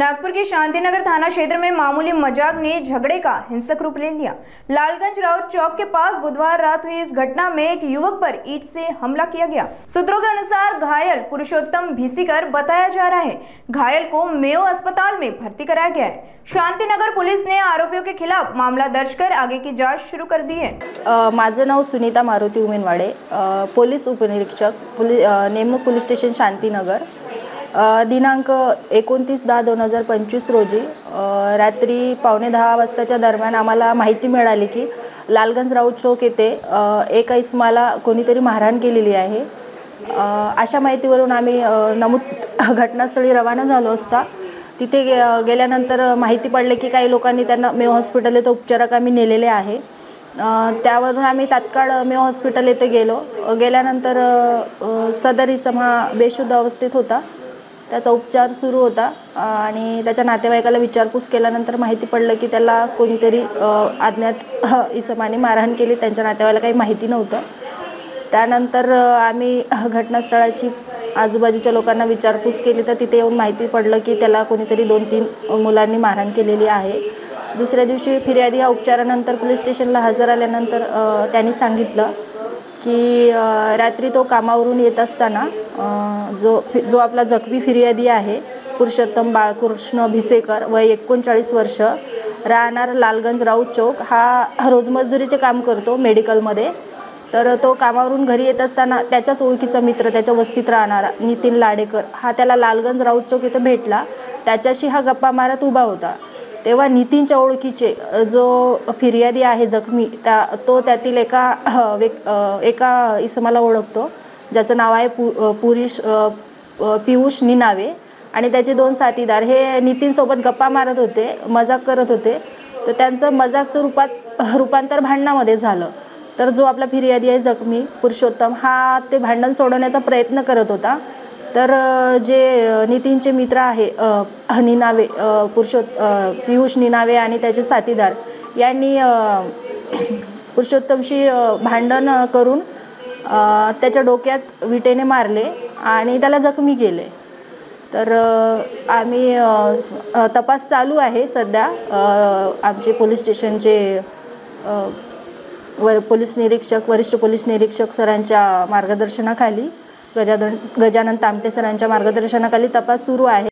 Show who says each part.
Speaker 1: नागपुर के शांतिनगर थाना क्षेत्र में मामूली मजाक ने झगड़े का हिंसक रूप ले लिया। लालगंज राउत चौक के पास बुधवार रात हुई इस घटना में एक युवक पर ईंट से हमला किया गया। सूत्रों के अनुसार घायल पुरुषोत्तम भीसीकर बताया जा रहा है। घायल को मेयो अस्पताल में भर्ती कराया गया है। शांतिनगर पुलिस ने आरोपियों के खिलाफ मामला दर्ज कर आगे की जांच शुरू कर दी है।
Speaker 2: माझं नाव सुनीता मारुती उमेनवाडे, पोलीस उपनिरीक्षक, नेमणूक पोलीस स्टेशन शांतिनगर। दिनांक 29/10/2025 रोजी रात्री 9:15 वाजताच्या दरम्यान आम्हाला माहिती मिळाली की लालगंज राऊत चौक येथे एका इसमाला कोणीतरी मारहाण केलेली आहे। अशा माहितीवरून आम्ही नमूद घटनास्थळी रवाना झालो असता तिथे गेल्यानंतर माहिती पडले की काही लोकांनी त्यांना मेयो हॉस्पिटल येथे उपचाराकामी नेलेले आहे। त्यावरून आम्ही तात्काळ मेयो हॉस्पिटल येथे गेल्यानंतर सदर इसम हा बेशुद्ध अवस्थेत होता। त्याचा उपचार सुरू होता आणि त्याच्या नातेवाईकाला विचारपूस केल्यानंतर माहिती पडलं की त्याला कोणीतरी अज्ञात इसमाने मारहाण केली। त्यांच्या नातेवाईकाला काही माहिती नव्हतं। त्यानंतर आम्ही घटनास्थळाची आजूबाजूच्या लोकांना विचारपूस केली तर तिथे येऊन माहिती पडलं की त्याला कोणीतरी 2-3 मुलांनी मारहाण केलेली आहे। दुसऱ्या दिवशी फिर्यादी हा उपचारानंतर पोलीस स्टेशनला हजर आल्यानंतर त्यांनी सांगितलं की रात्री तो कामावरून येत असताना जो आपला जखमी फिर्यादी आहे पुरुषोत्तम बाळकृष्ण भिसेकर, वय 39 वर्ष, राहणार लालगंज राऊत चौक, हा रोजमजुरीचे काम करतो मेडिकलमध्ये। तर तो कामावरून घरी येत असताना त्याच्याच ओळखीचा मित्र, त्याच्या वस्तीत राहणारा नितीन लाडेकर हा त्याला लालगंज राऊत चौक इथे भेटला। त्याच्याशी हा गप्पा मारत उभा होता। तेव्हा नितीनच्या ओळखीचे जो फिर्यादी आहे जखमी तो त्यातील एका इसमाला ओळखतो, ज्याचं नाव आहे पियुष निनावे, आणि त्याचे 2 साथीदार हे नितीनसोबत गप्पा मारत होते, मजाक करत होते। तर त्यांचं मजाकचं रूपांतर भांडणामध्ये झालं। तर जो आपला फिर्यादी आहे जखमी पुरुषोत्तम हा ते भांडण सोडवण्याचा प्रयत्न करत होता। तर जे नितीनचे मित्र आहे निनावे, पियुष निनावे आणि त्याचे साथीदार यांनी पुरुषोत्तमशी भांडण करून त्याच्या डोक्यात विटेने मारले आणि त्याला जखमी केले। तर आम्ही तपास चालू आहे सध्या। आमचे पोलीस स्टेशनचे वरिष्ठ पोलीस निरीक्षक सरांच्या मार्गदर्शनाखाली, गजानन तामटे सरांच्या मार्गदर्शनाखाली तपास सुरू आहे।